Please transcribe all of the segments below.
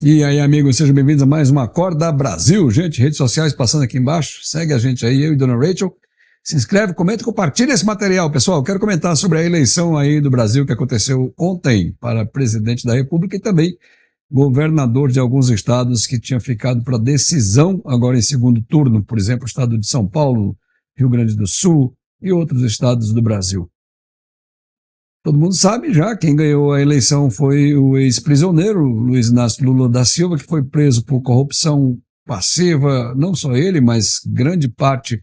E aí, amigos, sejam bem-vindos a mais uma Acorda Brasil. Gente, redes sociais passando aqui embaixo. Segue a gente aí, eu e Dona Rachel. Se inscreve, comenta e compartilha esse material. Pessoal, quero comentar sobre a eleição aí do Brasil que aconteceu ontem para presidente da República e também governador de alguns estados que tinha ficado para decisão agora em segundo turno. Por exemplo, o estado de São Paulo, Rio Grande do Sul e outros estados do Brasil. Todo mundo sabe já, quem ganhou a eleição foi o ex-prisioneiro Luiz Inácio Lula da Silva, que foi preso por corrupção passiva, não só ele, mas grande parte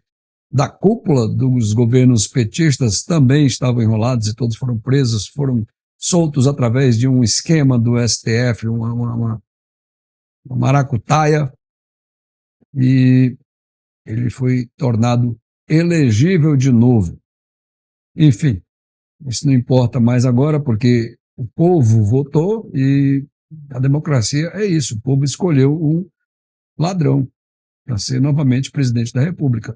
da cúpula dos governos petistas também estavam enrolados e todos foram presos, foram soltos através de um esquema do STF, uma maracutaia, e ele foi tornado elegível de novo. Enfim, isso não importa mais agora, porque o povo votou e a democracia é isso. O povo escolheu um ladrão para ser novamente presidente da República.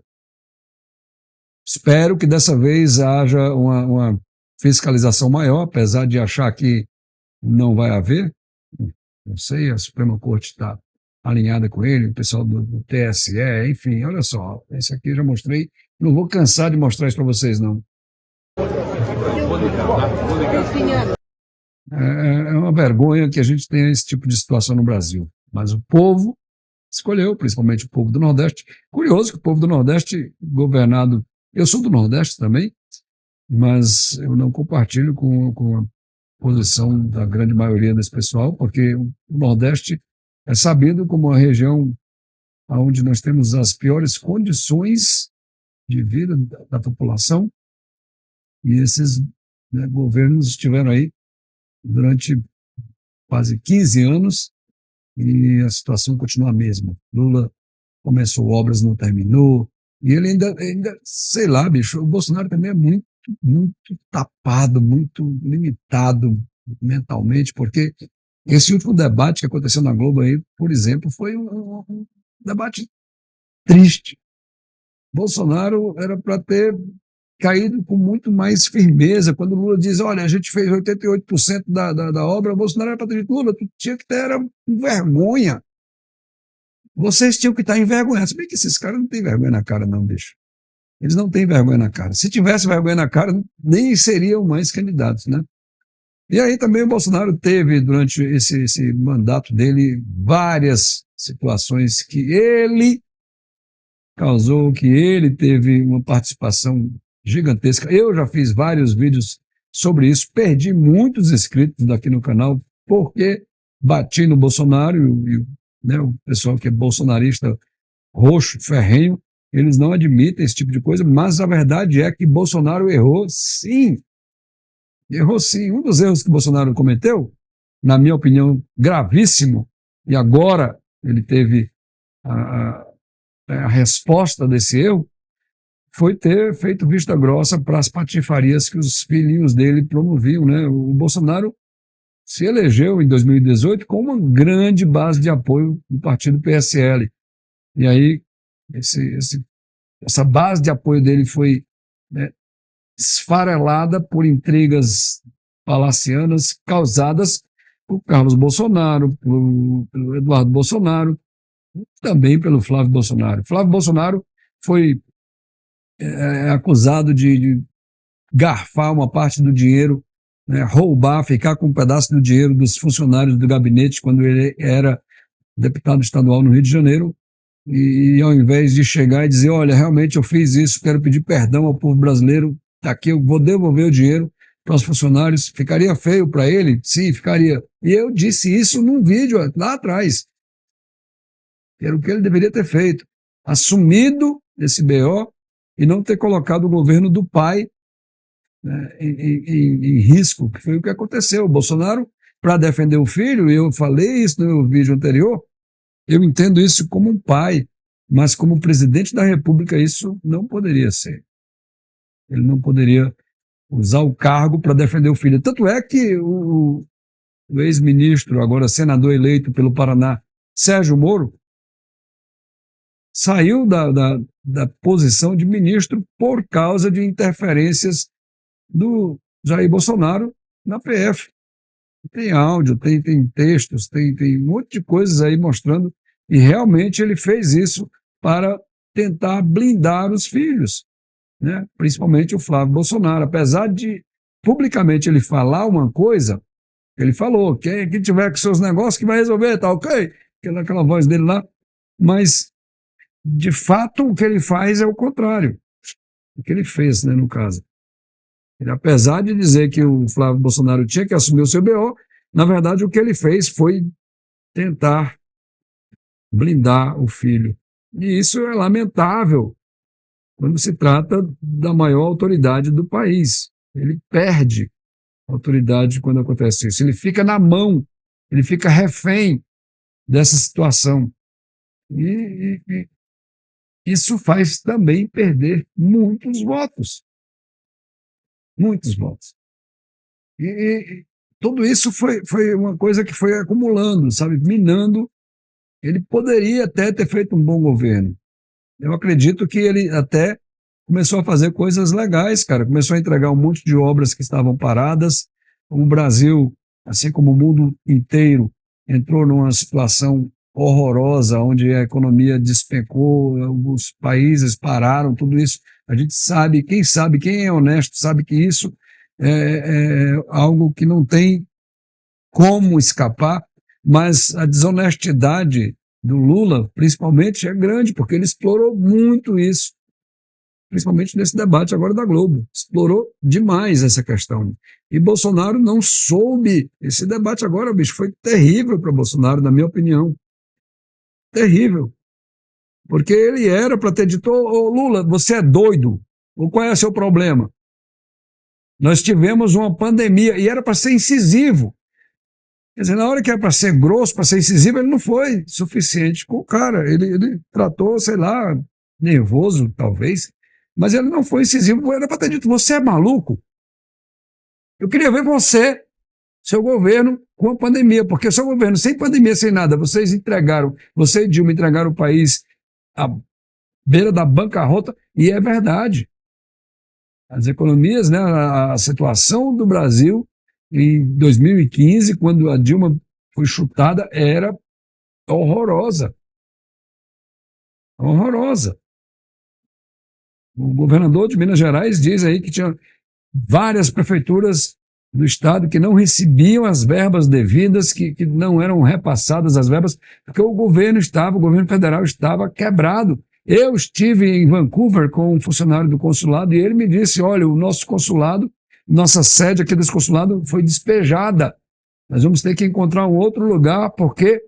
Espero que dessa vez haja uma fiscalização maior, apesar de achar que não vai haver. Não sei, a Suprema Corte está alinhada com ele, o pessoal do TSE, enfim, olha só, esse aqui eu já mostrei, não vou cansar de mostrar isso para vocês, não. É uma vergonha que a gente tenha esse tipo de situação no Brasil, mas o povo escolheu, principalmente o povo do Nordeste. Curioso que o povo do Nordeste, governado, eu sou do Nordeste também, mas eu não compartilho com a posição da grande maioria desse pessoal, porque o Nordeste é sabido como a região onde nós temos as piores condições de vida da população, e esses governos estiveram aí durante quase 15 anos e a situação continua a mesma. Lula começou obras, não terminou, e ele ainda sei lá, bicho, o Bolsonaro também é muito tapado, muito limitado mentalmente, porque esse último debate que aconteceu na Globo aí, por exemplo, foi um debate triste. Bolsonaro era para ter caído com muito mais firmeza. Quando o Lula diz, olha, a gente fez 88% da obra, o Bolsonaro era para ter dito, Lula, tu tinha que ter era vergonha. Vocês tinham que estar envergonhados. Se bem que esses caras não têm vergonha na cara, não, bicho. Eles não têm vergonha na cara. Se tivesse vergonha na cara, nem seriam mais candidatos, né? E aí também o Bolsonaro teve, durante esse mandato dele, várias situações que ele causou, que ele teve uma participação gigantesca. Eu já fiz vários vídeos sobre isso, perdi muitos inscritos daqui no canal, porque bati no Bolsonaro, e o pessoal que é bolsonarista roxo, ferrenho, eles não admitem esse tipo de coisa, mas a verdade é que Bolsonaro errou sim. Errou sim. Um dos erros que Bolsonaro cometeu, na minha opinião, gravíssimo, e agora ele teve a resposta desse erro, foi ter feito vista grossa para as patifarias que os filhinhos dele promoviam, né? O Bolsonaro se elegeu em 2018 com uma grande base de apoio do partido PSL. E aí, essa base de apoio dele foi esfarelada por intrigas palacianas causadas por Carlos Bolsonaro, pelo Eduardo Bolsonaro, também pelo Flávio Bolsonaro. Flávio Bolsonaro foi acusado de garfar uma parte do dinheiro, roubar, ficar com um pedaço do dinheiro dos funcionários do gabinete quando ele era deputado estadual no Rio de Janeiro, e ao invés de chegar e dizer, olha, realmente eu fiz isso, quero pedir perdão ao povo brasileiro, tá aqui, eu vou devolver o dinheiro para os funcionários, ficaria feio para ele? Sim, ficaria. E eu disse isso num vídeo lá atrás. Era o que ele deveria ter feito, assumido esse BO e não ter colocado o governo do pai em risco, que foi o que aconteceu. O Bolsonaro, para defender o filho, e eu falei isso no meu vídeo anterior, eu entendo isso como um pai, mas como presidente da República isso não poderia ser. Ele não poderia usar o cargo para defender o filho. Tanto é que o ex-ministro, agora senador eleito pelo Paraná, Sérgio Moro, saiu da posição de ministro por causa de interferências do Jair Bolsonaro na PF. Tem áudio, tem textos, tem um monte de coisas aí mostrando, e realmente ele fez isso para tentar blindar os filhos, né? Principalmente o Flávio Bolsonaro. Apesar de publicamente ele falar uma coisa, ele falou, quem tiver com seus negócios que vai resolver, tá ok? Aquela voz dele lá, mas de fato o que ele faz é o contrário, o que ele fez, né, no caso. Ele, apesar de dizer que o Flávio Bolsonaro tinha que assumir o seu BO, na verdade o que ele fez foi tentar blindar o filho. E isso é lamentável quando se trata da maior autoridade do país. Ele perde a autoridade quando acontece isso. Ele fica na mão, ele fica refém dessa situação. E isso faz também perder muitos votos. Muitos votos. E tudo isso foi uma coisa que foi acumulando, sabe, minando. Ele poderia até ter feito um bom governo. Eu acredito que ele até começou a fazer coisas legais, cara. Começou a entregar um monte de obras que estavam paradas. O Brasil, assim como o mundo inteiro, entrou numa situação horrorosa, onde a economia despencou, os países pararam, tudo isso. A gente sabe, quem é honesto, sabe que isso é algo que não tem como escapar, mas a desonestidade do Lula, principalmente, é grande, porque ele explorou muito isso, principalmente nesse debate agora da Globo. Explorou demais essa questão. E Bolsonaro não soube. Esse debate agora, bicho, foi terrível para Bolsonaro, na minha opinião. Terrível. Porque ele era para ter dito, ô Lula, você é doido? Ou qual é o seu problema? Nós tivemos uma pandemia e era para ser incisivo. Quer dizer, na hora que era para ser grosso, para ser incisivo, ele não foi suficiente com o cara. Ele tratou, sei lá, nervoso, talvez, mas ele não foi incisivo. Era para ter dito, você é maluco? Eu queria ver você, seu governo, com a pandemia, porque seu governo, sem pandemia, sem nada, você e Dilma entregaram o país à beira da bancarrota, e é verdade. As economias, né, a situação do Brasil em 2015, quando a Dilma foi chutada, era horrorosa. Horrorosa. O governador de Minas Gerais diz aí que tinha várias prefeituras do estado que não recebiam as verbas devidas, que não eram repassadas as verbas, porque o governo federal estava quebrado. Eu estive em Vancouver com um funcionário do consulado e ele me disse, olha, o nosso consulado, nossa sede aqui desse consulado foi despejada. Nós vamos ter que encontrar um outro lugar porque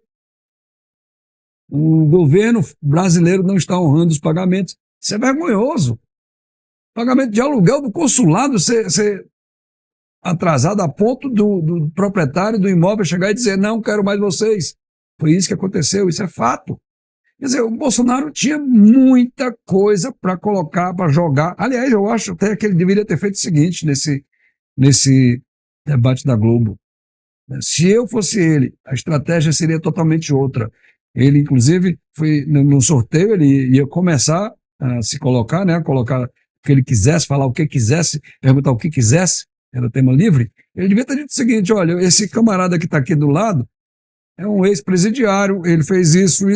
o governo brasileiro não está honrando os pagamentos. Isso é vergonhoso. Pagamento de aluguel do consulado ser atrasado a ponto do proprietário do imóvel chegar e dizer, não quero mais vocês. Foi isso que aconteceu, isso é fato. Quer dizer, o Bolsonaro tinha muita coisa para colocar, para jogar. Aliás, eu acho até que ele deveria ter feito o seguinte nesse debate da Globo. Se eu fosse ele, a estratégia seria totalmente outra. Ele, inclusive, foi no sorteio, ele ia começar a se colocar, né, colocar o que ele quisesse, falar o que quisesse, perguntar o que quisesse, era tema livre. Ele devia ter dito o seguinte, olha, esse camarada que está aqui do lado é um ex-presidiário, ele fez isso,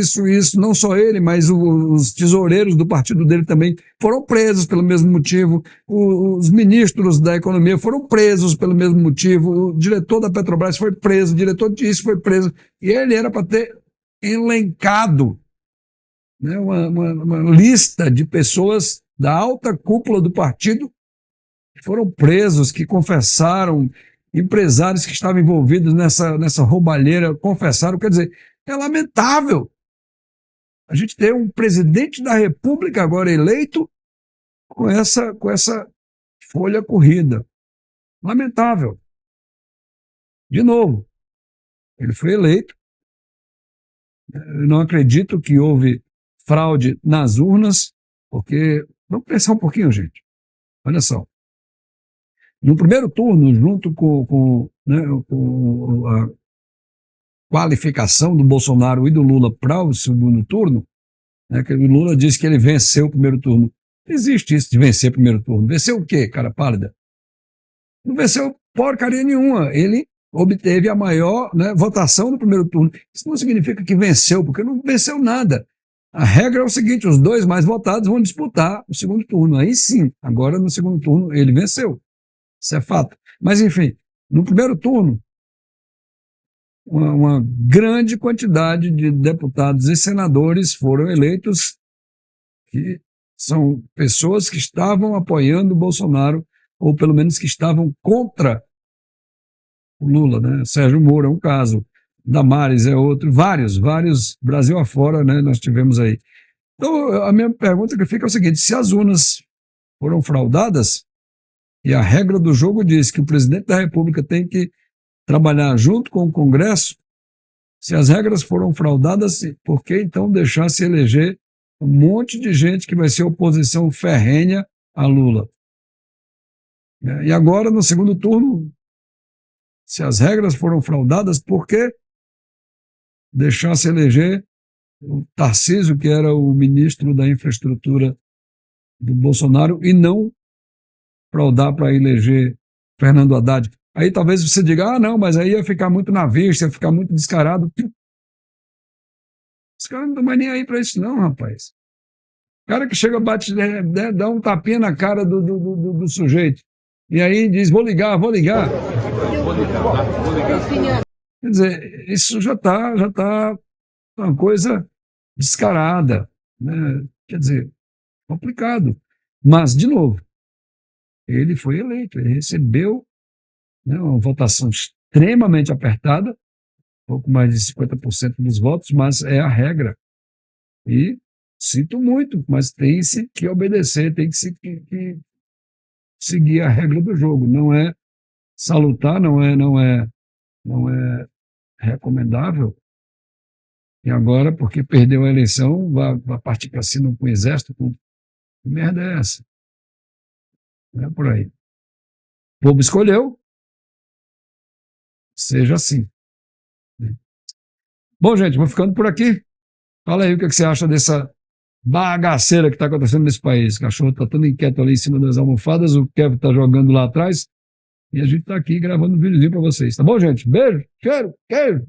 não só ele, mas os tesoureiros do partido dele também foram presos pelo mesmo motivo, os ministros da economia foram presos pelo mesmo motivo, o diretor da Petrobras foi preso, o diretor disso foi preso, e ele era para ter elencado, né, uma lista de pessoas da alta cúpula do partido que foram presos, que confessaram, empresários que estavam envolvidos nessa roubalheira confessaram. Quer dizer, é lamentável a gente ter um presidente da República agora eleito com essa folha corrida. Lamentável. De novo, ele foi eleito. Eu não acredito que houve fraude nas urnas, porque, vamos pensar um pouquinho, gente. Olha só. No primeiro turno, junto né, com a qualificação do Bolsonaro e do Lula para o segundo turno, né, que o Lula disse que ele venceu o primeiro turno. Não existe isso de vencer o primeiro turno. Venceu o quê, cara pálida? Não venceu porcaria nenhuma. Ele obteve a maior, né, votação no primeiro turno. Isso não significa que venceu, porque não venceu nada. A regra é o seguinte, os dois mais votados vão disputar o segundo turno. Aí sim, agora no segundo turno ele venceu. Isso é fato. Mas enfim, no primeiro turno, uma grande quantidade de deputados e senadores foram eleitos, que são pessoas que estavam apoiando o Bolsonaro, ou pelo menos que estavam contra o Lula, né? Sérgio Moro é um caso, Damares é outro, vários, Brasil afora, né, nós tivemos aí. Então, a minha pergunta que fica é o seguinte, se as urnas foram fraudadas, e a regra do jogo diz que o presidente da República tem que trabalhar junto com o Congresso, se as regras foram fraudadas, por que então deixar se eleger um monte de gente que vai ser oposição ferrenha a Lula? E agora, no segundo turno, se as regras foram fraudadas, por que deixar se eleger o Tarcísio, que era o ministro da infraestrutura do Bolsonaro, e não fraudar para eleger Fernando Haddad? Aí talvez você diga, não, mas aí ia ficar muito na vista, ia ficar muito descarado. Os caras não estão mais nem aí para isso não, rapaz. O cara que chega, bate, dá um tapinha na cara do sujeito, e aí diz, vou ligar. Quer dizer, isso já tá uma coisa descarada, né? Quer dizer, complicado. Mas, de novo, ele foi eleito, ele recebeu, né, uma votação extremamente apertada, pouco mais de 50% dos votos, mas é a regra. E sinto muito, mas tem-se que obedecer, tem que seguir a regra do jogo. Não é salutar, não é recomendável. E agora, porque perdeu a eleição, vai partir para cima com o exército. Que merda é essa? Não é por aí. O povo escolheu, seja assim. Bom, gente, vou ficando por aqui. Fala aí o que você acha dessa bagaceira que está acontecendo nesse país. O cachorro está todo inquieto ali em cima das almofadas, o Kevin está jogando lá atrás, e a gente está aqui gravando um videozinho para vocês. Tá bom, gente? Beijo, cheiro, queijo.